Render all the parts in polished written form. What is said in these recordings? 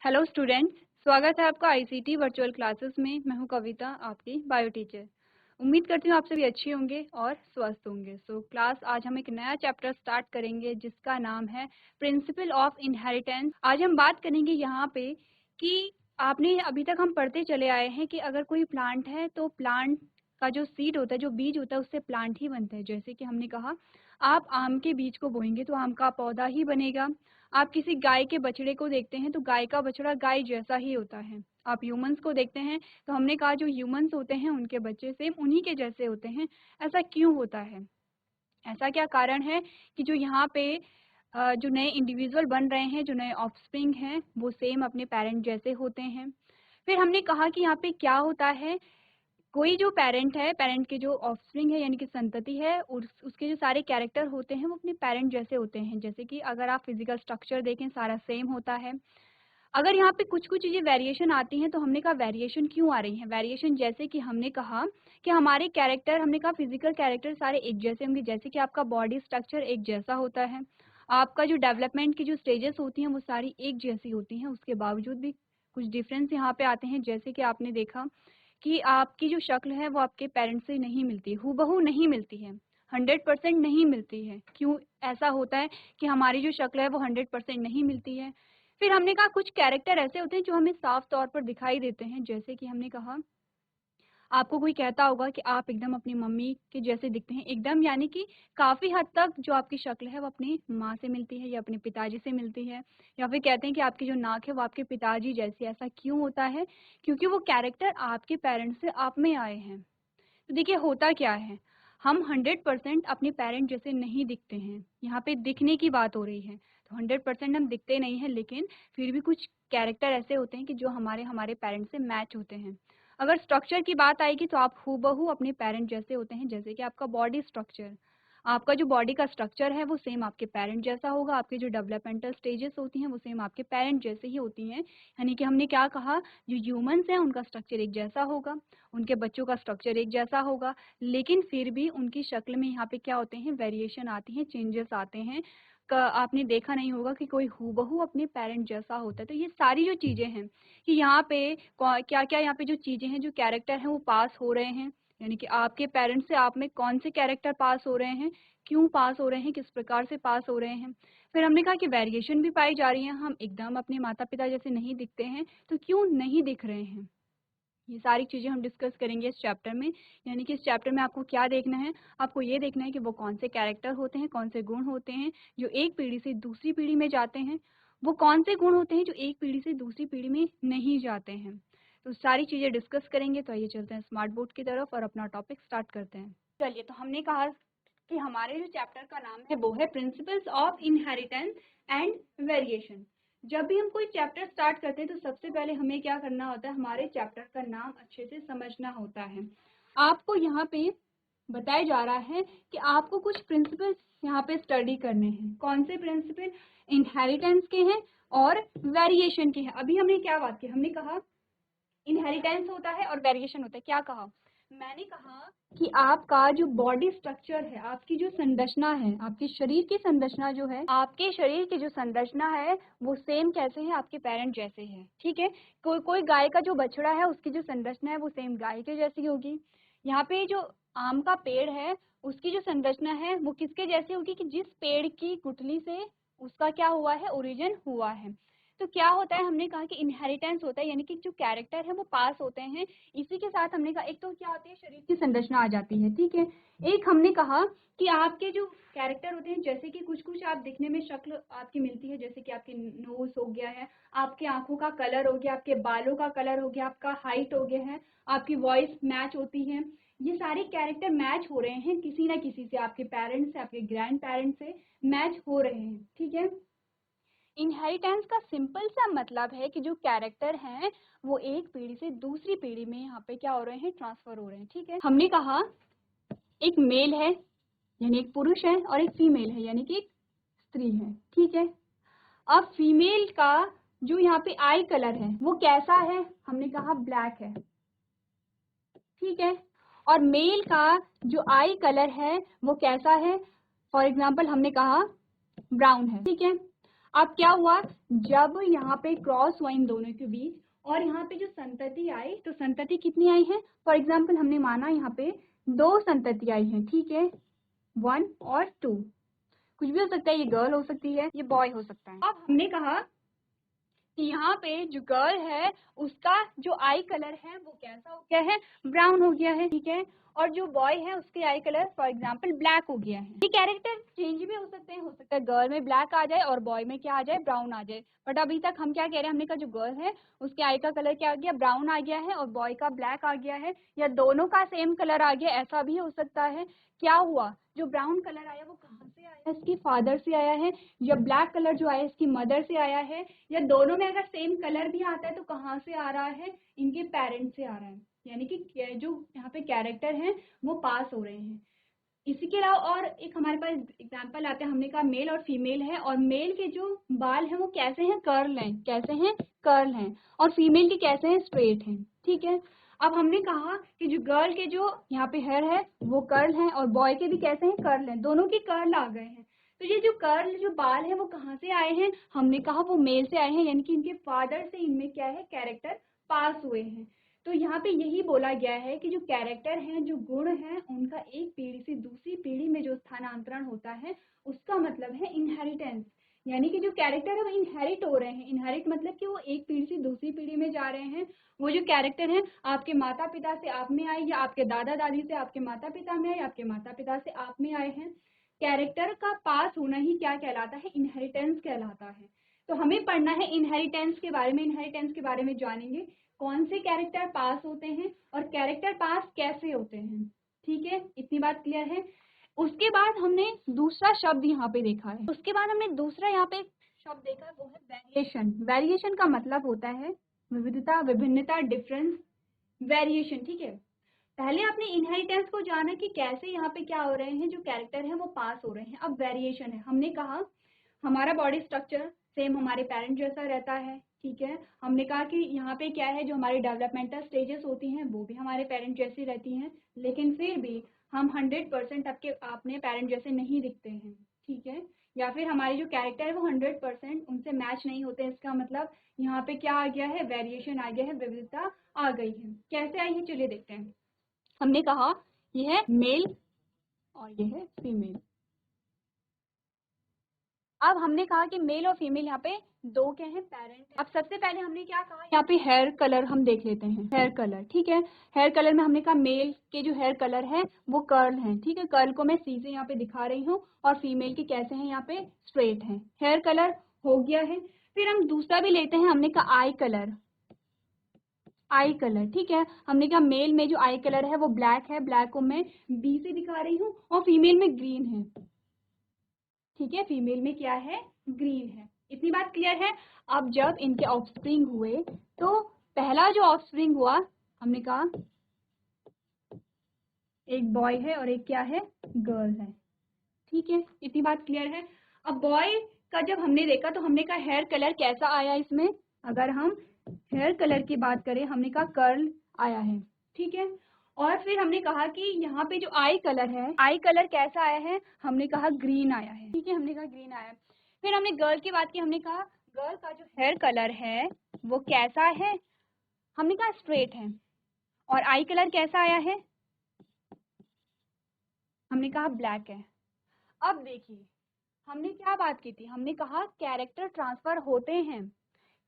Hello students, स्वागत है आपका आईसीटी वर्चुअल क्लासेस में। मैं हूं कविता, आपकी बायो टीचर। उम्मीद करती हूं आप सभी अच्छे होंगे और स्वस्थ होंगे। क्लास आज हम एक नया चैप्टर स्टार्ट करेंगे जिसका नाम है प्रिंसिपल ऑफ इनहेरिटेंस। आज हम बात करेंगे यहाँ पे कि आपने अभी तक हम पढ़ते चले आए हैं कि अगर कोई प्लांट है तो प्लांट का जो सीड होता है, जो बीज होता है, उससे प्लांट ही बनते हैं। जैसे कि हमने कहा, आप आम के बीज को बोएंगे तो आम का पौधा ही बनेगा। आप किसी गाय के बछड़े को देखते हैं तो गाय का बछड़ा गाय जैसा ही होता है। आप ह्यूमंस को देखते हैं तो हमने कहा जो ह्यूमंस होते हैं उनके बच्चे सेम उन्हीं के जैसे होते हैं। ऐसा क्यों होता है? ऐसा क्या कारण है कि जो यहाँ पे जो नए इंडिविजुअल बन रहे हैं, जो नए ऑफस्प्रिंग हैं, वो सेम अपने पेरेंट जैसे होते हैं। फिर हमने कहा कि यहाँ पे क्या होता है, कोई जो पेरेंट है, पेरेंट के जो ऑफस्प्रिंग है यानी कि संतति है, उसके जो सारे कैरेक्टर होते हैं वो अपने पेरेंट जैसे होते हैं। जैसे कि अगर आप फिजिकल स्ट्रक्चर देखें, सारा सेम होता है। अगर यहाँ पे कुछ कुछ चीज़ें वेरिएशन आती हैं तो हमने कहा वेरिएशन क्यों आ रही है। वेरिएशन जैसे कि हमने कहा कि हमारे कैरेक्टर, हमने कहा फिजिकल कैरेक्टर सारे एक जैसे होंगे। जैसे कि आपका बॉडी स्ट्रक्चर एक जैसा होता है, आपका जो डेवलपमेंट की जो स्टेजेस होती हैं वो सारी एक जैसी होती हैं, उसके बावजूद भी कुछ डिफरेंस यहाँ पे आते हैं। जैसे कि आपने देखा कि आपकी जो शक्ल है वो आपके पेरेंट्स से नहीं मिलती, हूबहू नहीं मिलती है, 100% नहीं मिलती है। क्यों ऐसा होता है कि हमारी जो शक्ल है वो 100% नहीं मिलती है? फिर हमने कहा कुछ कैरेक्टर ऐसे होते हैं जो हमें साफ तौर पर दिखाई देते हैं। जैसे कि हमने कहा, आपको कोई कहता होगा कि आप एकदम अपनी मम्मी के जैसे दिखते हैं। एकदम यानी कि काफ़ी हद तक जो आपकी शक्ल है वो अपनी माँ से मिलती है या अपने पिताजी से मिलती है। या फिर कहते हैं कि आपकी जो नाक है वो आपके पिताजी जैसी। ऐसा क्यों होता है? क्योंकि वो कैरेक्टर आपके पेरेंट्स से आप में आए हैं। तो देखिए होता क्या है, हम 100% अपने पेरेंट जैसे नहीं दिखते हैं। यहाँ पे दिखने की बात हो रही है, तो 100% हम दिखते नहीं हैं, लेकिन फिर भी कुछ कैरेक्टर ऐसे होते हैं कि जो हमारे हमारे पेरेंट्स से मैच होते हैं। अगर स्ट्रक्चर की बात आएगी तो आप हूबहू अपने पेरेंट जैसे होते हैं। जैसे कि आपका बॉडी स्ट्रक्चर, आपका जो बॉडी का स्ट्रक्चर है वो सेम आपके पेरेंट जैसा होगा। आपकी जो डेवलपमेंटल स्टेजेस होती हैं वो सेम आपके पेरेंट जैसे ही होती हैं। यानी कि हमने क्या कहा, जो ह्यूमंस हैं उनका स्ट्रक्चर एक जैसा होगा, उनके बच्चों का स्ट्रक्चर एक जैसा होगा, लेकिन फिर भी उनकी शक्ल में यहाँ पे क्या होते हैं, वेरिएशन आती हैं, चेंजेस आते हैं। आपने देखा नहीं होगा कि कोई हूबहू अपने पेरेंट जैसा होता है। तो ये सारी जो चीज़ें हैं कि यहाँ पे क्या क्या यहाँ पे जो चीज़ें हैं, जो कैरेक्टर हैं वो पास हो रहे हैं, यानी कि आपके पेरेंट्स से आप में कौन से कैरेक्टर पास हो रहे हैं, क्यों पास हो रहे हैं, किस प्रकार से पास हो रहे हैं। फिर हमने कहा कि वेरिएशन भी पाई जा रही है, हम एकदम अपने माता पिता जैसे नहीं दिखते हैं, तो क्यों नहीं दिख रहे हैं। ये सारी चीज़ें हम डिस्कस करेंगे इस चैप्टर में। यानी कि इस चैप्टर में आपको क्या देखना है, आपको ये देखना है कि वो कौन से कैरेक्टर होते हैं, कौन से गुण होते हैं जो एक पीढ़ी से दूसरी पीढ़ी में जाते हैं, वो कौन से गुण होते हैं जो एक पीढ़ी से दूसरी पीढ़ी में नहीं जाते हैं। तो सारी चीज़ें डिस्कस करेंगे। तो आइए चलते हैं स्मार्ट बोर्ड की तरफ और अपना टॉपिक स्टार्ट करते हैं। चलिए, तो हमने कहा कि हमारे जो चैप्टर का नाम है वो है principles of inheritance and variation. जब भी हम कोई चैप्टर स्टार्ट करते हैं तो सबसे पहले हमें क्या करना होता है, हमारे चैप्टर का नाम अच्छे से समझना होता है। आपको यहाँ पे बताया जा रहा है कि आपको कुछ प्रिंसिपल्स यहाँ पे स्टडी करने हैं। कौन से प्रिंसिपल? इनहेरिटेंस के हैं और वेरिएशन के हैं। अभी हमने क्या बात की, हमने कहा इनहेरिटेंस होता है और वेरिएशन होता है। क्या कहा मैंने? कहा कि आपका जो बॉडी स्ट्रक्चर है, आपकी जो संरचना है, आपके शरीर की संरचना जो है, आपके शरीर की जो संरचना है वो सेम कैसे है, आपके पेरेंट जैसे है। ठीक है, कोई कोई गाय का जो बछड़ा है उसकी जो संरचना है वो सेम गाय के जैसी होगी। यहाँ पे जो आम का पेड़ है उसकी जो संरचना है वो किसके जैसी होगी, कि जिस पेड़ की गुठली से उसका क्या हुआ है, ओरिजिन हुआ है। तो क्या होता है, हमने कहा कि इनहेरिटेंस होता है, यानी कि जो कैरेक्टर है वो पास होते हैं। इसी के साथ हमने कहा एक तो क्या होती है, शरीर की संरचना आ जाती है। ठीक है, एक हमने कहा कि आपके जो कैरेक्टर होते हैं, जैसे कि कुछ कुछ आप दिखने में शक्ल आपकी मिलती है, जैसे कि आपकी नोज हो गया है, आपके आंखों का कलर हो गया, आपके बालों का कलर हो गया, आपका हाइट हो गया है, आपकी वॉइस मैच होती है। ये सारे कैरेक्टर मैच हो रहे हैं किसी ना किसी से, आपके पेरेंट्स से, आपके ग्रैंड पेरेंट्स से मैच हो रहे हैं। ठीक है, इनहेरिटेंस का सिंपल सा मतलब है कि जो कैरेक्टर हैं वो एक पीढ़ी से दूसरी पीढ़ी में यहाँ पे क्या हो रहे हैं, ट्रांसफर हो रहे हैं। ठीक है, हमने कहा एक मेल है यानी एक पुरुष है और एक फीमेल है यानी कि एक स्त्री है। ठीक है, अब फीमेल का जो यहाँ पे आई कलर है वो कैसा है, हमने कहा ब्लैक है। ठीक है, और मेल का जो आई कलर है वो कैसा है, फॉर एग्जाम्पल हमने कहा ब्राउन है। ठीक है, अब क्या हुआ, जब यहाँ पे क्रॉस हुआ इन दोनों के बीच और यहाँ पे जो संतति आई, तो संतति कितनी आई है, फॉर एग्जाम्पल हमने माना यहाँ पे 2 संतति आई है, ठीक है, 1 और 2, कुछ भी हो सकता है, ये गर्ल हो सकती है, ये बॉय हो सकता है। अब हमने कहा कि यहाँ पे जो गर्ल है उसका जो आई कलर है वो कैसा हो गया है, ब्राउन हो गया है, ठीक है, और जो बॉय है उसके आई कलर फॉर एग्जांपल ब्लैक हो गया है। ये कैरेक्टर चेंज भी हो सकते हैं, हो सकता है गर्ल में ब्लैक आ जाए और बॉय में क्या आ जाए, ब्राउन आ जाए, बट अभी तक हम क्या कह रहे हैं, हमने कहा जो गर्ल है उसके आई का कलर क्या आ गया, ब्राउन आ गया है, और बॉय का ब्लैक आ गया है, या दोनों का सेम कलर आ गया, ऐसा भी हो सकता है। क्या हुआ, जो ब्राउन कलर आया वो कहाँ से आया, इसकी फादर से आया है, या ब्लैक कलर जो आया इसकी मदर से आया है, या दोनों में अगर सेम कलर भी आता है तो कहाँ से आ रहा है, इनके पेरेंट्स से आ रहा है, यानी कि जो यहाँ पे कैरेक्टर हैं वो पास हो रहे हैं। इसी के अलावा और एक हमारे पास एग्जांपल आता है, हमने कहा मेल और फीमेल है, और मेल के जो बाल हैं वो कैसे हैं, कर्ल हैं, कैसे हैं, कर्ल हैं, और फीमेल के कैसे हैं, स्ट्रेट हैं, ठीक है। अब हमने कहा कि जो गर्ल के जो यहाँ पे हेयर है वो कर्ल हैं, और बॉय के भी कैसे हैं, कर्ल हैं, दोनों के कर्ल आ गए हैं। तो ये जो कर्ल जो बाल है वो कहाँ से आए हैं, हमने कहा वो मेल से आए हैं, यानी कि इनके फादर से इनमें क्या है, कैरेक्टर पास हुए हैं। तो यहाँ पे यही बोला गया है कि जो कैरेक्टर हैं, जो गुण हैं, उनका एक पीढ़ी से दूसरी पीढ़ी में जो स्थानांतरण होता है उसका मतलब है इनहेरिटेंस, यानी कि जो कैरेक्टर है वो इनहेरिट हो रहे हैं। इनहेरिट मतलब कि वो एक पीढ़ी से दूसरी पीढ़ी में जा रहे हैं। वो जो कैरेक्टर है आपके माता पिता से आप में आए, या आपके दादा दादी से आपके माता पिता में आए, आपके माता पिता से आप में आए हैं। कैरेक्टर का पास होना ही क्या कहलाता है, इनहेरिटेंस कहलाता है। तो हमें पढ़ना है इनहेरिटेंस के बारे में, इनहेरिटेंस के बारे में जानेंगे कौन से कैरेक्टर पास होते हैं और कैरेक्टर पास कैसे होते हैं, ठीक है, इतनी बात क्लियर है। उसके बाद हमने दूसरा शब्द यहाँ पे देखा है, उसके बाद हमने दूसरा यहाँ पे शब्द देखा है, वो है वेरिएशन। वेरिएशन का मतलब होता है विविधता, विभिन्नता, डिफरेंस, वेरिएशन, ठीक है। पहले आपने इनहेरिटेंस को जाना कि कैसे यहाँ पे क्या हो रहे हैं, जो कैरेक्टर है वो पास हो रहे हैं। अब वेरिएशन है, हमने कहा हमारा बॉडी स्ट्रक्चर सेम हमारे पेरेंट जैसा रहता है, ठीक है। हमने कहा कि यहाँ पे क्या है, जो हमारी डेवलपमेंटल स्टेजेस होती हैं वो भी हमारे पेरेंट जैसी रहती हैं, लेकिन फिर भी हम 100% आपके अपने पेरेंट जैसे नहीं दिखते हैं, ठीक है, या फिर हमारी जो कैरेक्टर है वो 100% उनसे मैच नहीं होते। इसका मतलब यहाँ पे क्या आ गया है, वेरिएशन आ गया है, विविधता आ गई है। कैसे आई है, चलिए देखते हैं। हमने कहा यह है मेल और यह है फीमेल। अब हमने कहा कि मेल और फीमेल यहाँ पे दो क्या हैं, पेरेंट। अब सबसे पहले हमने क्या कहा, यहाँ पे हेयर कलर हम देख लेते हैं, हेयर कलर, ठीक है। हेयर कलर में हमने कहा मेल के जो हेयर कलर है वो कर्ल है, ठीक है, कर्ल को मैं सीधे यहाँ पे दिखा रही हूँ, और फीमेल के कैसे हैं, यहाँ पे स्ट्रेट है। हेयर कलर हो गया है। फिर हम दूसरा भी लेते हैं, हमने कहा आई कलर, आई कलर, ठीक है। हमने कहा मेल में जो आई कलर है वो ब्लैक है, ब्लैक को मैं बी से दिखा रही हूँ, और फीमेल में ग्रीन है, ठीक है, फीमेल में क्या है, ग्रीन है। इतनी बात क्लियर है। अब जब इनके ऑफस्प्रिंग हुए तो पहला जो ऑफस्प्रिंग हुआ, हमने कहा एक बॉय है और एक क्या है, गर्ल है, ठीक है, इतनी बात क्लियर है। अब बॉय का जब हमने देखा तो हमने कहा हेयर कलर कैसा आया इसमें, अगर हम हेयर कलर की बात करें हमने कहा कर्ल आया है, ठीक है। और फिर हमने कहा कि यहाँ पे जो आई कलर है, आई कलर कैसा आया है, हमने कहा ग्रीन आया है, ठीक है, हमने कहा ग्रीन आया है। फिर हमने गर्ल की बात की, हमने कहा गर्ल का जो हेयर कलर है वो कैसा है, हमने कहा स्ट्रेट है। और आई कलर कैसा आया है, हमने कहा ब्लैक है। अब देखिए हमने क्या बात की थी, हमने कहा कैरेक्टर ट्रांसफर होते हैं,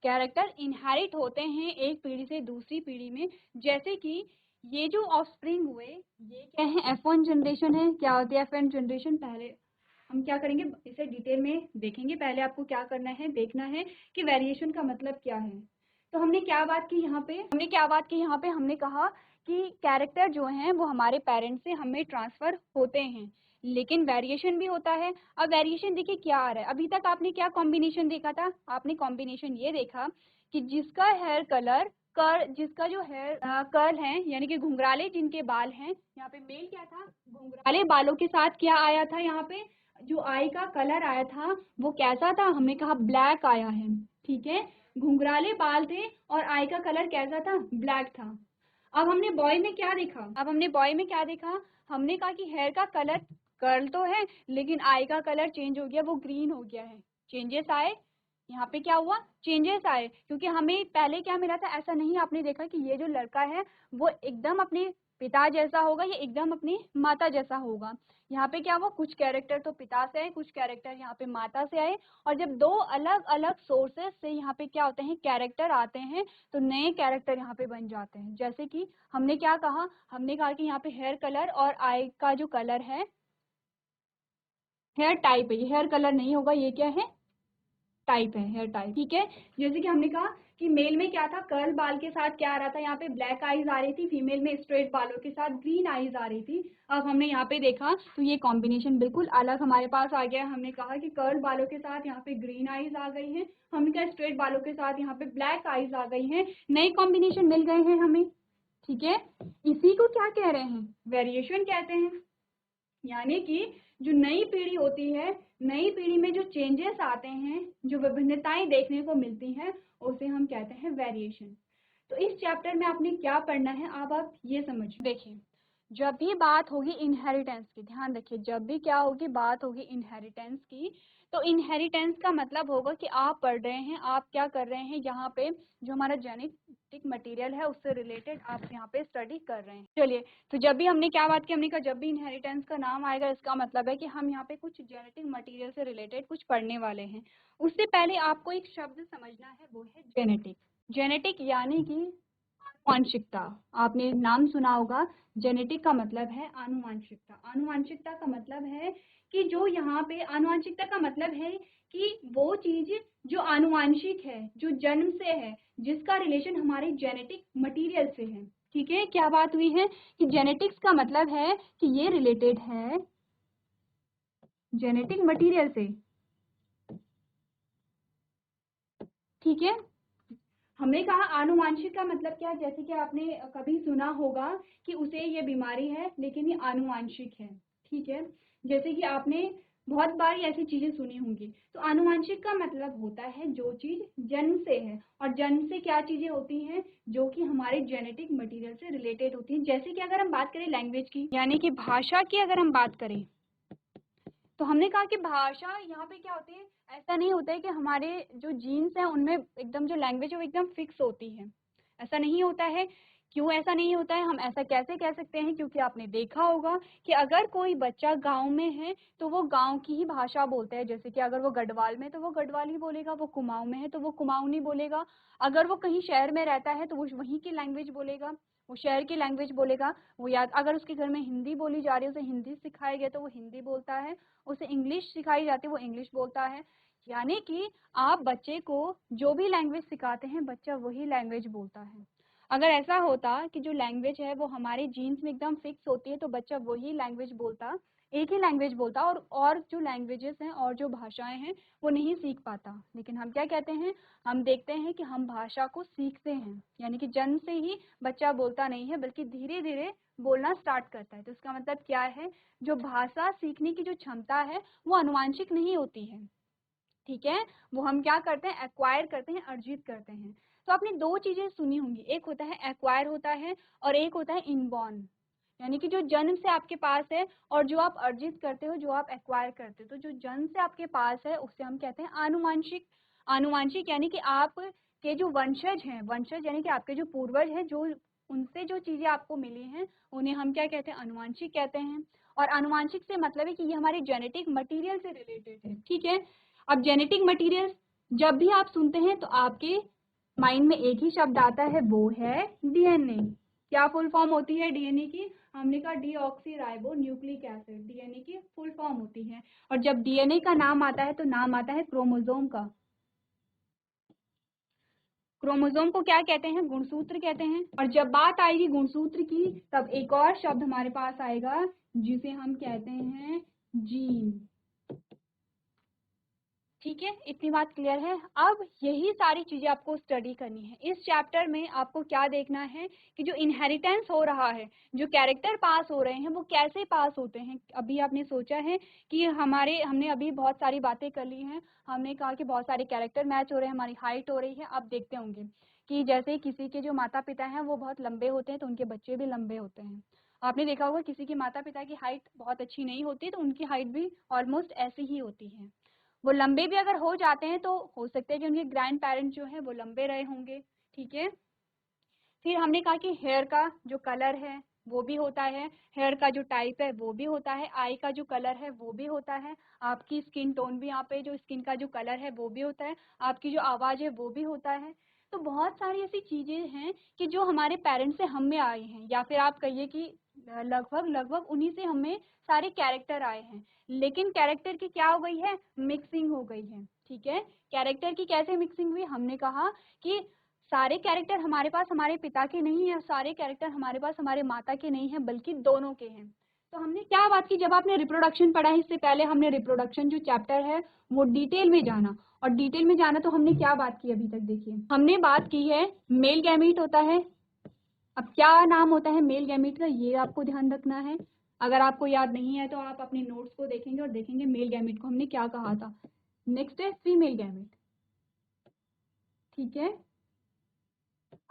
कैरेक्टर इनहेरिट होते हैं एक पीढ़ी से दूसरी पीढ़ी में। जैसे कि ये जो ऑफस्प्रिंग हुए ये क्या है, F1 जनरेशन है। क्या होती है F1 जनरेशन, पहले हम क्या करेंगे इसे डिटेल में देखेंगे। पहले आपको क्या करना है, देखना है कि वेरिएशन का मतलब क्या है। तो हमने क्या बात की यहाँ पे, हमने कहा कि कैरेक्टर जो हैं वो हमारे पेरेंट्स से हमें ट्रांसफर होते हैं, लेकिन वेरिएशन भी होता है। अब वेरिएशन देखिए क्या आ रहा है, अभी तक आपने क्या कॉम्बिनेशन देखा था, आपने कॉम्बिनेशन ये देखा कि जिसका हेयर कलर जिसका जो हेयर कर्ल है, यानी कि घुंघराले जिनके बाल हैं, यहाँ पे मेल क्या था, घुंघराले बालों के साथ क्या आया था, यहाँ पे जो आई का कलर आया था वो कैसा था, हमने कहा ब्लैक आया है, ठीक है, घुंघराले बाल थे और आई का कलर कैसा था, ब्लैक था। अब हमने बॉय में क्या देखा, हमने कहा कि हेयर का कलर कर्ल तो है लेकिन आई का कलर चेंज हो गया, वो ग्रीन हो गया है। चेंजेस आए, यहाँ पे क्या हुआ, चेंजेस आए, क्योंकि हमें पहले क्या मिला था, ऐसा नहीं आपने देखा कि ये जो लड़का है वो एकदम अपने पिता जैसा होगा, ये एकदम अपनी माता जैसा होगा। यहाँ पे क्या हुआ, कुछ कैरेक्टर तो पिता से आए, कुछ कैरेक्टर यहाँ पे माता से आए, और जब दो अलग अलग सोर्सेस से यहाँ पे क्या होते हैं, कैरेक्टर आते हैं, तो नए कैरेक्टर यहाँ पे बन जाते हैं। जैसे कि हमने क्या कहा, हमने कहा कि यहाँ पे हेयर कलर और आई का जो कलर है, हेयर टाइप है, ये हेयर कलर नहीं होगा, ये क्या है, टाइप है, हेयर टाइप, ठीक है। जैसे कि हमने कहा कि मेल में क्या था, कर्ल बाल के साथ क्या आ रहा था, यहाँ पे ब्लैक आईज आ रही थी, फीमेल में स्ट्रेट बालों के साथ ग्रीन आईज आ रही थी। अब हमने यहाँ पे देखा तो ये कॉम्बिनेशन बिल्कुल अलग हमारे पास आ गया। हमने कहा कि कर्ल बालों के साथ यहाँ पे ग्रीन आईज आ गई हैं, हमने कहा स्ट्रेट बालों के साथ यहाँ पे ब्लैक आईज आ गई हैं, नए कॉम्बिनेशन मिल गए हैं हमें, ठीक है। इसी को क्या कह रहे हैं, वेरिएशन कहते हैं। यानी कि जो नई पीढ़ी होती है, नई पीढ़ी में जो चेंजेस आते हैं, जो विभिन्नताएं देखने को मिलती हैं, उसे हम कहते हैं वेरिएशन। तो इस चैप्टर में आपने क्या पढ़ना है, अब आप ये समझिए। देखिए, जब भी बात होगी इनहेरिटेंस की, ध्यान रखिए, जब भी क्या होगी, बात होगी इनहेरिटेंस की, तो इनहेरिटेंस का मतलब होगा कि आप पढ़ रहे हैं, आप क्या कर रहे हैं, यहाँ पे जो हमारा जेनेटिक मटेरियल है उससे रिलेटेड आप यहाँ पे स्टडी कर रहे हैं। चलिए, तो जब भी हमने क्या बात की, हमने कहा जब भी इनहेरिटेंस का नाम आएगा, इसका मतलब है कि हम यहाँ पे कुछ जेनेटिक मटेरियल से रिलेटेड कुछ पढ़ने वाले हैं। उससे पहले आपको एक शब्द समझना है, वो है जेनेटिक। जेनेटिक यानी कि आनुवांशिकता। आपने नाम सुना होगा, जेनेटिक का मतलब है आनुवांशिकता। आनुवांशिकता का मतलब है कि जो यहाँ पे, आनुवांशिकता का मतलब है कि वो चीज जो आनुवांशिक है, जो जन्म से है, जिसका रिलेशन हमारे जेनेटिक मटेरियल से है, ठीक है। क्या बात हुई है कि जेनेटिक्स का मतलब है कि ये रिलेटेड है जेनेटिक मटेरियल से, ठीक है। हमने कहा आनुवांशिक का मतलब क्या है, जैसे कि आपने कभी सुना होगा कि उसे ये बीमारी है लेकिन ये आनुवांशिक है, ठीक है। जैसे कि आपने बहुत बार ऐसी चीजें सुनी होंगी। तो आनुवांशिक का मतलब होता है जो चीज जन्म से है, और जन्म से क्या चीजें होती हैं, जो कि हमारे जेनेटिक मटेरियल से रिलेटेड होती हैं। जैसे कि अगर हम बात करें लैंग्वेज की, यानी कि भाषा की अगर हम बात करें, तो हमने कहा कि भाषा यहाँ पे क्या होती है, ऐसा नहीं होता है कि हमारे जो जीन्स हैं उनमें एकदम जो लैंग्वेज है वो एकदम फिक्स होती है, ऐसा नहीं होता है। क्यों ऐसा नहीं होता है, हम ऐसा कैसे कह सकते हैं, क्योंकि आपने देखा होगा कि अगर कोई बच्चा गांव में है तो वो गांव की ही भाषा बोलता है। जैसे कि अगर वो गढ़वाल में तो वो गढ़वाली बोलेगा, वो कुमाऊं में है तो वो कुमाऊनी बोलेगा, अगर वो कहीं शहर में रहता है तो वो वहीं की लैंग्वेज बोलेगा, वो शहर की लैंग्वेज बोलेगा। वो याद, अगर उसके घर में हिंदी बोली जा रही है, उसे हिंदी सिखाया गया तो वो हिंदी बोलता है, उसे इंग्लिश सिखाई जाती है वो इंग्लिश बोलता है। यानी कि आप बच्चे को जो भी लैंग्वेज सिखाते हैं, बच्चा वही लैंग्वेज बोलता है। अगर ऐसा होता कि जो लैंग्वेज है वो हमारे जीन्स में एकदम फिक्स होती है, तो बच्चा वही लैंग्वेज बोलता, एक ही लैंग्वेज बोलता, और जो लैंग्वेजेस हैं और जो भाषाएं हैं वो नहीं सीख पाता। लेकिन हम क्या कहते हैं, हम देखते हैं कि हम भाषा को सीखते हैं, यानी कि जन्म से ही बच्चा बोलता नहीं है बल्कि धीरे धीरे बोलना स्टार्ट करता है। तो इसका मतलब क्या है, जो भाषा सीखने की जो क्षमता है वो आनुवांशिक नहीं होती है, ठीक है। वो हम क्या करते हैं, एक्वायर करते हैं, अर्जित करते हैं। तो आपने दो चीजें सुनी होंगी, एक होता है एक्वायर होता है और एक होता है इनबॉर्न, यानी कि जो जन्म से आपके पास है और जो आप अर्जित करते हो, जो आप एक्वायर करते हो। तो जो जन्म से आपके पास है उसे हम कहते हैं आनुवांशिक। आनुवांशिक यानी कि आप के जो वंशज हैं, वंशज यानी कि आपके जो पूर्वज हैं, जो उनसे जो चीजें आपको मिली हैं उन्हें हम क्या कहते हैं, आनुवांशिक कहते हैं। और आनुवांशिक से मतलब है कि ये हमारे जेनेटिक मटेरियल से रिलेटेड है, ठीक है। अब जेनेटिक मटेरियल जब भी आप सुनते हैं तो आपके माइंड में एक ही शब्द आता है, वो है डीएनए। क्या फुल फॉर्म होती है डीएनए की, हमने कहा deoxy ribo nucleic acid, DNA की फुल फॉर्म होती है। और जब डीएनए का नाम आता है तो नाम आता है क्रोमोसोम का। क्रोमोसोम को क्या कहते हैं, गुणसूत्र कहते हैं। और जब बात आएगी गुणसूत्र की, तब एक और शब्द हमारे पास आएगा जिसे हम कहते हैं जीन, ठीक है। इतनी बात क्लियर है। अब यही सारी चीजें आपको स्टडी करनी है। इस चैप्टर में आपको क्या देखना है कि जो इनहेरिटेंस हो रहा है, जो कैरेक्टर पास हो रहे हैं, वो कैसे पास होते हैं। अभी आपने सोचा है कि हमने अभी बहुत सारी बातें कर ली हैं, हमने कहा कि बहुत सारे कैरेक्टर मैच हो रहे हैं, हमारी हाइट हो रही है। आप देखते होंगे कि जैसे किसी के जो माता पिता हैं वो बहुत लंबे होते हैं तो उनके बच्चे भी लंबे होते हैं। आपने देखा होगा किसी के माता पिता की हाइट बहुत अच्छी नहीं होती तो उनकी हाइट भी ऑलमोस्ट ऐसी ही होती है। वो लंबे भी अगर हो जाते हैं तो हो सकता है कि उनके ग्रैंड पेरेंट्स जो है वो लंबे रहे होंगे, ठीक है। फिर हमने कहा कि हेयर का जो कलर है वो भी होता है, हेयर का जो टाइप है वो भी होता है, आई का जो कलर है वो भी होता है, आपकी स्किन टोन भी, यहाँ पे जो स्किन का जो कलर है वो भी होता है, आपकी जो आवाज़ है वो भी होता है। तो बहुत सारी ऐसी चीज़ें हैं कि जो हमारे पेरेंट्स से हम में आए हैं, या फिर आप कहिए कि लगभग लगभग उन्हीं से हमें सारे कैरेक्टर आए हैं। लेकिन कैरेक्टर की क्या हो गई है, मिक्सिंग हो गई है, ठीक है। कैरेक्टर की कैसे मिक्सिंग हुई, हमने कहा कि सारे कैरेक्टर हमारे पास हमारे पिता के नहीं है, सारे कैरेक्टर हमारे पास हमारे माता के नहीं है, बल्कि दोनों के हैं। तो हमने क्या बात की, जब आपने रिप्रोडक्शन पढ़ा है, इससे पहले हमने रिप्रोडक्शन जो चैप्टर है वो डिटेल में जाना, और डिटेल में जाना तो हमने क्या बात की अभी तक, देखिए हमने बात की है मेल गैमीट होता है। अब क्या नाम होता है मेल गैमीट का, ये आपको ध्यान रखना है। अगर आपको याद नहीं है तो आप अपने नोट्स को देखेंगे और देखेंगे मेल गैमीट को हमने क्या कहा था। नेक्स्ट है फीमेल गैमीट, ठीक है।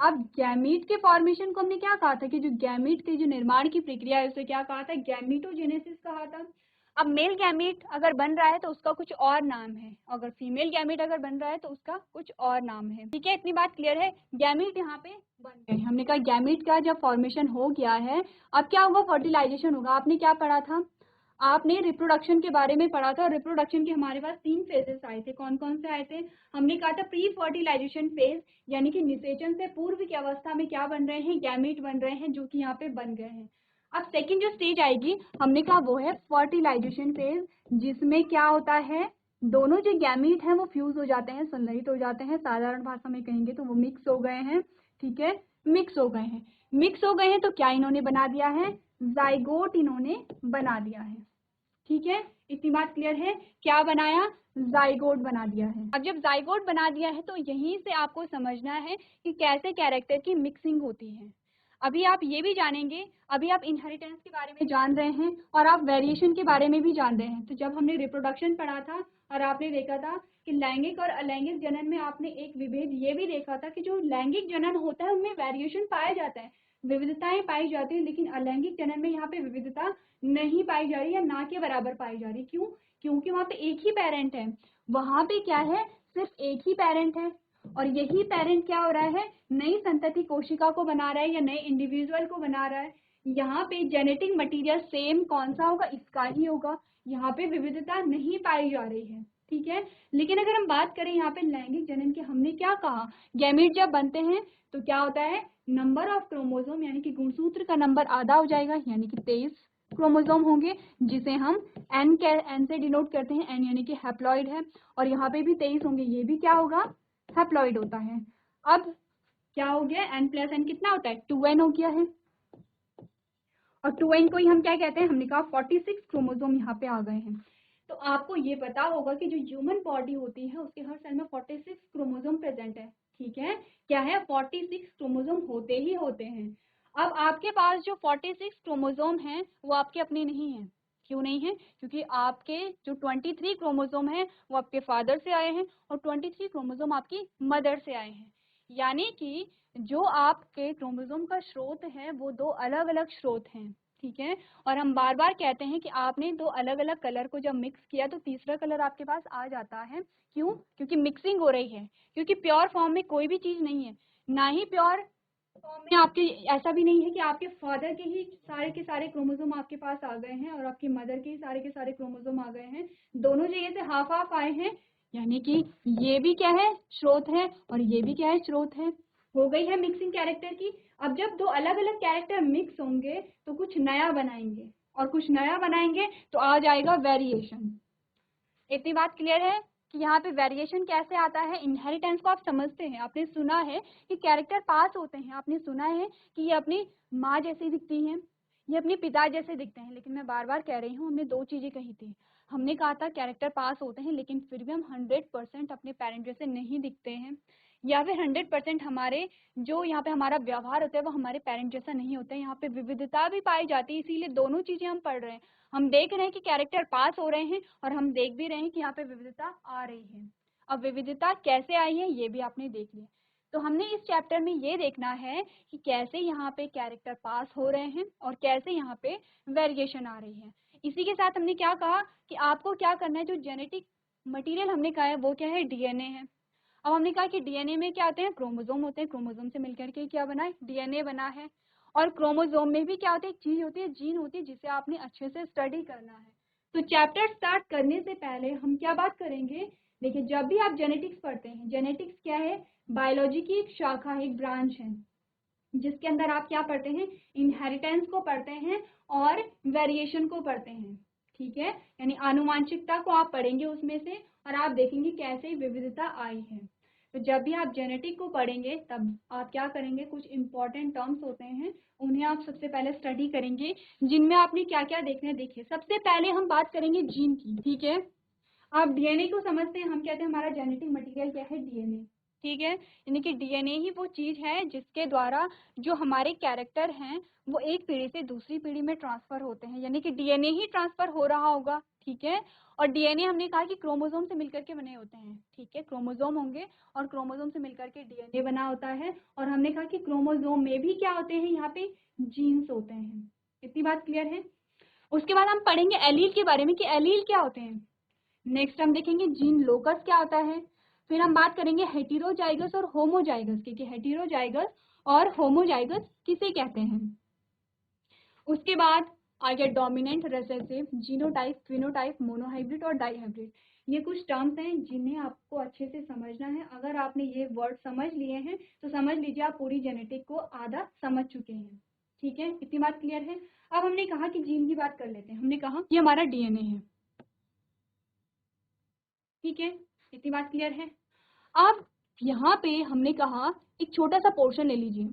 अब गैमीट के फॉर्मेशन को हमने क्या कहा था कि जो गैमीट के जो निर्माण की प्रक्रिया है उसे क्या कहा था, गैमीटोजेनेसिस कहा था। अब मेल गैमीट अगर बन रहा है तो उसका कुछ और नाम है, अगर फीमेल गैमीट अगर बन रहा है तो उसका कुछ और नाम है, ठीक है। इतनी बात क्लियर है। गैमीट यहाँ पे बन गए, हमने कहा गैमीट का जब फॉर्मेशन हो गया है, अब क्या होगा, फर्टिलाइजेशन होगा। आपने क्या पढ़ा था, आपने रिप्रोडक्शन के बारे में पढ़ा था, और रिप्रोडक्शन के हमारे पास 3 फेजेस आए थे। कौन कौन से आए थे, हमने कहा था प्री फर्टिलाइजेशन फेज, यानी कि निषेचन से पूर्व की अवस्था में क्या बन रहे हैं, गैमीट बन रहे हैं, जो कि यहाँ पे बन गए हैं। अब सेकंड जो स्टेज आएगी, हमने कहा वो है फर्टिलाइजेशन फेज, जिसमें क्या होता है, दोनों जो गैमीट हैं वो फ्यूज हो जाते हैं, संलयित हो जाते हैं, साधारण भाषा में कहेंगे तो वो मिक्स हो गए हैं, ठीक है। मिक्स हो गए हैं, मिक्स हो गए हैं तो क्या इन्होंने बना दिया है, जाइगोट इन्होंने बना दिया है, ठीक है। इतनी बात क्लियर है, क्या बनाया, जाइगोट बना दिया है। अब जब जाइगोट बना दिया है तो यहीं से आपको समझना है कि कैसे कैरेक्टर की मिक्सिंग होती है। अभी आप ये भी जानेंगे, अभी आप इनहेरिटेंस के बारे में जान रहे हैं और आप वेरिएशन के बारे में भी जान रहे हैं। तो जब हमने रिप्रोडक्शन पढ़ा था और आपने देखा था कि लैंगिक और अलैंगिक जनन में आपने एक विभेद ये भी देखा था कि जो लैंगिक जनन होता है उनमें वेरिएशन पाया जाता है, विविधताएं पाई जाती है, लेकिन अलैंगिक जनन में यहाँ पे विविधता नहीं पाई जा रही, या ना के बराबर पाई जा रही। क्यों, क्योंकि वहाँ पे एक ही पेरेंट है, वहाँ पे क्या है, सिर्फ एक ही पेरेंट है, और यही पेरेंट क्या हो रहा है, नई संतति कोशिका को बना रहा है या नए इंडिविजुअल को बना रहा है। यहाँ पे जेनेटिक मटेरियल सेम कौन सा होगा, इसका ही होगा, यहाँ पे विविधता नहीं पाई जा रही है, ठीक है। लेकिन अगर हम बात करें यहाँ पे लैंगिक जनन की, हमने क्या कहा, गैमीट जब बनते हैं तो क्या होता है, नंबर ऑफ क्रोमोसोम यानी कि गुणसूत्र का नंबर आधा हो जाएगा, यानी कि 23 क्रोमोसोम होंगे, जिसे हम एन से डिनोट करते हैं, एन यानी कि हैप्लॉइड है, और यहाँ पे भी 23 होंगे, ये भी क्या होगा, हैप्लॉइड होता है। अब क्या हो गया, n प्लस एन कितना होता है, 2n हो गया है, और 2n को ही हम क्या कहते हैं, हमने कहा 46 क्रोमोसोम यहाँ पे आ गए हैं। तो आपको ये पता होगा कि जो ह्यूमन बॉडी होती है उसके हर सेल में 46 क्रोमोसोम प्रेजेंट है, ठीक है। क्या है, 46 क्रोमोसोम होते ही होते हैं। अब आपके पास जो 46 क्रोमोसोम हैं वो आपके अपने नहीं हैं। क्यों नहीं है, क्योंकि आपके जो 23 क्रोमोसोम हैं वो आपके फादर से आए हैं, और 23 क्रोमोसोम आपकी मदर से आए हैं। यानी कि जो आपके क्रोमोसोम का स्रोत है वो 2 अलग अलग स्रोत हैं, ठीक है। और हम बार बार कहते हैं कि आपने 2 अलग अलग कलर को जब मिक्स किया तो तीसरा कलर आपके पास आ जाता है। क्यों, क्योंकि मिक्सिंग हो रही है, क्योंकि प्योर फॉर्म में कोई भी चीज नहीं है, ना ही प्योर फॉर्म में आपके, ऐसा भी नहीं है कि आपके फादर के सारे क्रोमोसोम आपके पास आ गए हैं और आपकी मदर के सारे क्रोमोसोम आ गए हैं, दोनों जगह से हाफ हाफ आए हैं, यानी कि ये भी क्या है, स्रोत है, और ये भी क्या है, स्रोत है। हो गई है मिक्सिंग कैरेक्टर की। अब जब 2 अलग अलग कैरेक्टर मिक्स होंगे तो कुछ नया बनाएंगे, और कुछ नया बनाएंगे तो आ जाएगा वेरिएशन। इतनी बात क्लियर है कि यहाँ पे वेरिएशन कैसे आता है। इनहेरिटेंस को आप समझते हैं, आपने सुना है कि कैरेक्टर पास होते हैं, आपने सुना है कि ये अपनी माँ जैसी दिखती हैं, ये अपने पिता जैसे दिखते हैं, लेकिन मैं बार बार कह रही हूँ, हमने 2 चीजें कही थी। हमने कहा था कैरेक्टर पास होते हैं, लेकिन फिर भी हम 100% अपने पेरेंट जैसे नहीं दिखते हैं, या फिर 100% हमारे जो यहाँ पे हमारा व्यवहार होता है वो हमारे पेरेंट जैसा नहीं होता है। यहाँ पे विविधता भी पाई जाती है, इसीलिए दोनों चीजें हम पढ़ रहे हैं। हम देख रहे हैं कि कैरेक्टर पास हो रहे हैं, और हम देख भी रहे हैं कि यहाँ पे विविधता आ रही है। अब विविधता कैसे आई है ये भी आपने देख लिया। तो हमने इस चैप्टर में ये देखना है कि कैसे यहाँ पे कैरेक्टर पास हो रहे हैं और कैसे यहाँ पे वेरिएशन आ रही है। इसी के साथ हमने क्या कहा कि आपको क्या करना है, जो जेनेटिक मटेरियल हमने कहा है वो क्या है, डीएनए है। अब हमने कहा कि डीएनए में क्या आते हैं, क्रोमोसोम होते हैं, क्रोमोसोम से मिलकर के क्या बना है, डीएनए बना है। और क्रोमोसोम में भी क्या होती है, एक चीज होती है, जीन होती है, जिसे आपने अच्छे से स्टडी करना है। तो चैप्टर स्टार्ट करने से पहले हम क्या बात करेंगे, देखिए जब भी आप जेनेटिक्स पढ़ते हैं, जेनेटिक्स क्या है, बायोलॉजी की एक शाखा है, एक ब्रांच है, जिसके अंदर आप क्या पढ़ते हैं, इनहेरिटेंस को पढ़ते हैं और वेरिएशन को पढ़ते हैं। ठीक है, यानी आनुवांशिकता को आप पढ़ेंगे उसमें से, और आप देखेंगे कैसे विविधता आई है। तो जब भी आप जेनेटिक को पढ़ेंगे तब आप क्या करेंगे, कुछ इंपॉर्टेंट टर्म्स होते हैं, उन्हें आप सबसे पहले स्टडी करेंगे, जिनमें आपने क्या क्या देखना है। देखिए सबसे पहले हम बात करेंगे जीन की। ठीक है, आप डीएनए को समझते हैं, हम कहते हैं हमारा जेनेटिक मटेरियल क्या है, डीएनए। ठीक है, यानी कि डीएनए ही वो चीज है जिसके द्वारा जो हमारे कैरेक्टर हैं वो एक पीढ़ी से दूसरी पीढ़ी में ट्रांसफर होते हैं, यानी कि डीएनए ही ट्रांसफर हो रहा होगा। ठीक है, और डीएनए हमने कहा कि क्रोमोसोम से मिलकर के बने होते हैं। ठीक है, क्रोमोसोम होंगे और क्रोमोसोम से मिलकर के डीएनए बना होता है। और हमने कहा कि क्रोमोसोम में भी क्या होते हैं, यहाँ पे जीन्स होते हैं। इतनी बात क्लियर है। उसके बाद हम पढ़ेंगे एलील के बारे में कि एलील क्या होते हैं। नेक्स्ट हम देखेंगे जीन लोकस क्या होता है। फिर हम बात करेंगे हेटेरोजाइगस और होमोजाइगस की, कि हेटेरोजाइगस और होमोजाइगस किसे कहते हैं। उसके बाद आ गया dominant, recessive, genotype, phenotype, monohybrid और डाइहाइब्रिड। ये कुछ टर्म्स हैं जिन्हें आपको अच्छे से समझना है। अगर आपने ये वर्ड समझ लिए हैं तो समझ लीजिए आप पूरी जेनेटिक को आधा समझ चुके हैं। ठीक है, इतनी बात क्लियर है। अब हमने कहा कि जीन की बात कर लेते हैं। हमने कहा कि हमारा डीएनए है। ठीक है, इतनी बात क्लियर है। अब यहाँ पे हमने कहा एक छोटा सा पोर्शन ले लीजिए,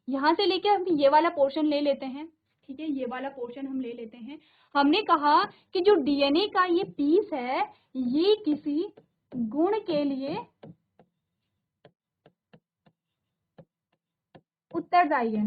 यहाँ से लेके हम ये वाला पोर्शन ले लेते हैं। ठीक है, ये वाला पोर्शन हम ले लेते हैं। हमने कहा कि जो डीएनए का ये पीस है ये किसी गुण के लिए उत्तरदायी है।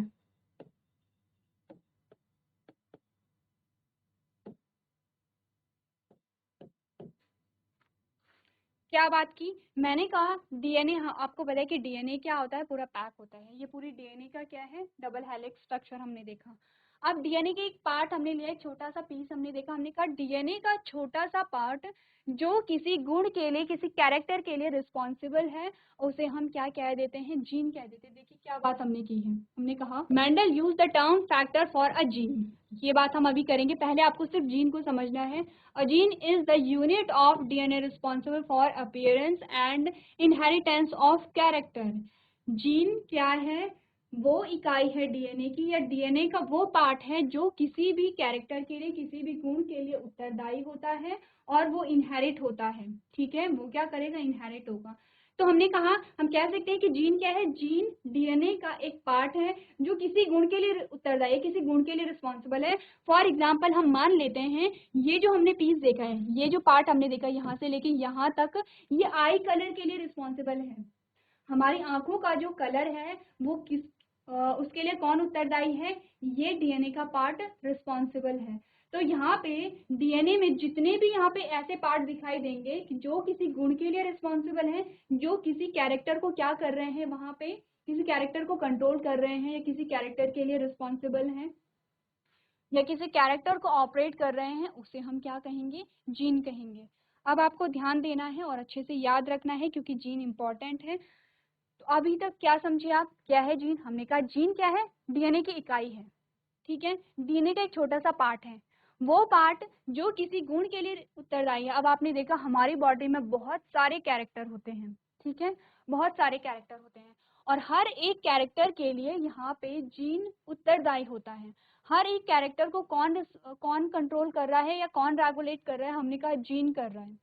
क्या बात की, मैंने कहा डीएनए, हाँ आपको पता है कि डीएनए क्या होता है, पूरा पैक होता है। ये पूरी डीएनए का क्या है, डबल हेलिक्स स्ट्रक्चर हमने देखा। अब डीएनए के एक पार्ट हमने लिया, एक छोटा सा पीस हमने देखा। हमने कहा डीएनए का छोटा सा पार्ट जो किसी गुण के लिए, किसी कैरेक्टर के लिए रिस्पॉन्सिबल है, उसे हम क्या कह देते हैं, जीन कह देते हैं। देखिए क्या बात हमने की है, हमने कहा Mendel use the term factor for a gene. ये बात हम अभी करेंगे, पहले आपको सिर्फ जीन को समझना है। A gene is the unit of DNA responsible for appearance and inheritance of character. Gene क्या है, वो इकाई है डीएनए की, या डीएनए का वो पार्ट है जो किसी भी कैरेक्टर के लिए, किसी भी गुण के लिए उत्तरदायी होता है और वो इनहेरिट होता है। ठीक है, वो क्या करेगा, इनहेरिट होगा। तो हमने कहा, हम कह सकते हैं कि जीन क्या है, जीन डीएनए का एक पार्ट है जो किसी गुण के लिए उत्तरदायी है, किसी गुण के लिए रिस्पॉन्सिबल है। फॉर एग्जाम्पल हम मान लेते हैं ये जो हमने पीस देखा है, ये जो पार्ट हमने देखा यहाँ से लेके यहाँ तक, ये आई कलर के लिए रिस्पॉन्सिबल है। हमारी आंखों का जो कलर है वो उसके लिए कौन उत्तरदायी है, ये डीएनए का पार्ट रिस्पॉन्सिबल है। तो यहाँ पे डीएनए में जितने भी यहाँ पे ऐसे पार्ट दिखाई देंगे कि जो किसी गुण के लिए रिस्पॉन्सिबल है, जो किसी कैरेक्टर को क्या कर रहे हैं, वहां पे किसी कैरेक्टर को कंट्रोल कर रहे हैं, या किसी कैरेक्टर के लिए रिस्पॉन्सिबल हैं, या किसी कैरेक्टर को ऑपरेट कर रहे हैं, उसे हम क्या कहेंगे, जीन कहेंगे। अब आपको ध्यान देना है और अच्छे से याद रखना है क्योंकि जीन इंपॉर्टेंट है। तो अभी तक क्या समझे आप, क्या है जीन, हमने कहा जीन क्या है, डीएनए की इकाई है। ठीक है, डीएनए का एक छोटा सा पार्ट है, वो पार्ट जो किसी गुण के लिए उत्तरदायी है। अब आपने देखा हमारी बॉडी में बहुत सारे कैरेक्टर होते हैं। ठीक है, बहुत सारे कैरेक्टर होते हैं और हर एक कैरेक्टर के लिए यहाँ पे जीन उत्तरदायी होता है। हर एक कैरेक्टर को कौन कौन कंट्रोल कर रहा है या कौन रेगुलेट कर रहा है, हमने कहा जीन कर रहा है।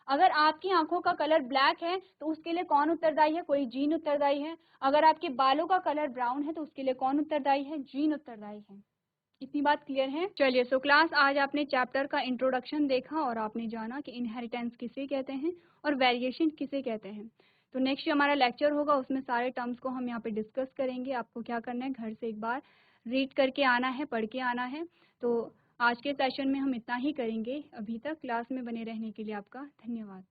अगर आपकी आंखों का कलर ब्लैक है तो उसके लिए कौन उत्तरदायी है, कोई जीन उत्तरदायी है। अगर आपके बालों का कलर ब्राउन है तो उसके लिए कौन उत्तरदायी है, जीन उत्तरदायी है। इतनी बात क्लियर है। चलिए, सो क्लास आज आपने चैप्टर का इंट्रोडक्शन देखा और आपने जाना कि इनहेरिटेंस किसे कहते हैं और वेरिएशन किसे कहते हैं। तो नेक्स्ट हमारा लेक्चर होगा, उसमें सारे टर्म्स को हम यहाँ पे डिस्कस करेंगे। आपको क्या करना है, घर से एक बार रीड करके आना है, पढ़ के आना है। तो आज के सेशन में हम इतना ही करेंगे। अभी तक क्लास में बने रहने के लिए आपका धन्यवाद।